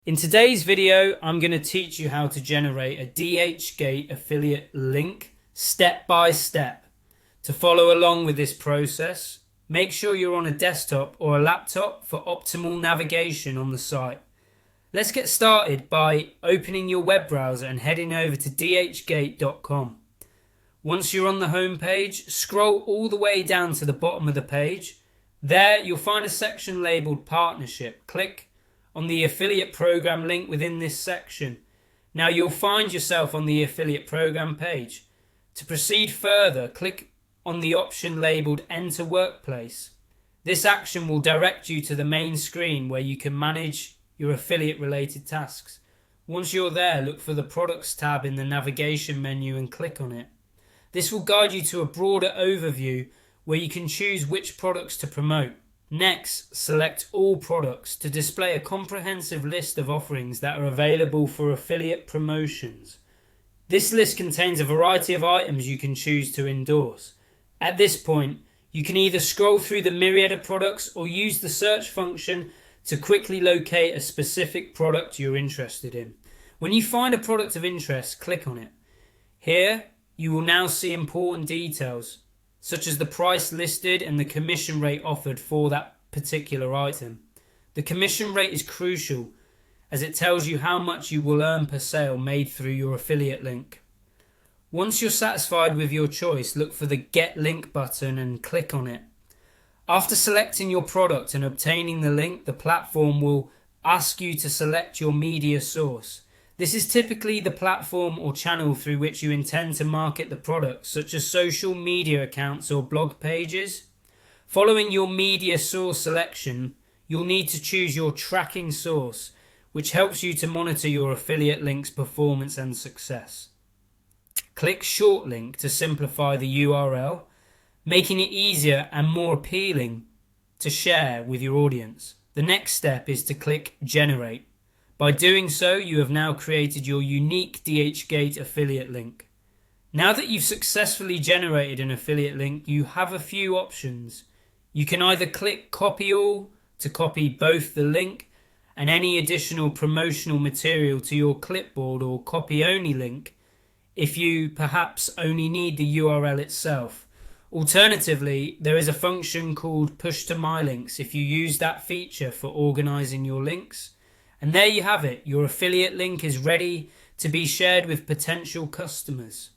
In today's video, I'm going to teach you how to generate a DHgate affiliate link step by step. To follow along with this process, make sure you're on a desktop or a laptop for optimal navigation on the site. Let's get started by opening your web browser and heading over to DHgate.com. Once you're on the home page, scroll all the way down to the bottom of the page. There you'll find a section labeled Partnership. Click on the affiliate program link within this section. Now you'll find yourself on the affiliate program page. To proceed further, click on the option labeled Enter Workplace. This action will direct you to the main screen where you can manage your affiliate related tasks. Once you're there, look for the Products tab in the navigation menu and click on it. This will guide you to a broader overview where you can choose which products to promote. Next, select All Products to display a comprehensive list of offerings that are available for affiliate promotions. This list contains a variety of items you can choose to endorse. At this point, you can either scroll through the myriad of products or use the search function to quickly locate a specific product you're interested in. When you find a product of interest, click on it. Here, you will now see important details, such as the price listed and the commission rate offered for that particular item. The commission rate is crucial as it tells you how much you will earn per sale made through your affiliate link. Once you're satisfied with your choice, look for the Get Link button and click on it. After selecting your product and obtaining the link, the platform will ask you to select your media source. This is typically the platform or channel through which you intend to market the product, such as social media accounts or blog pages. Following your media source selection, you'll need to choose your tracking source, which helps you to monitor your affiliate link's performance and success. Click Short Link to simplify the URL, making it easier and more appealing to share with your audience. The next step is to click Generate. By doing so, you have now created your unique DHgate affiliate link. Now that you've successfully generated an affiliate link, you have a few options. You can either click Copy All to copy both the link and any additional promotional material to your clipboard, or Copy Only link if you perhaps only need the URL itself. Alternatively, there is a function called Push to My Links if you use that feature for organizing your links. And there you have it, your affiliate link is ready to be shared with potential customers.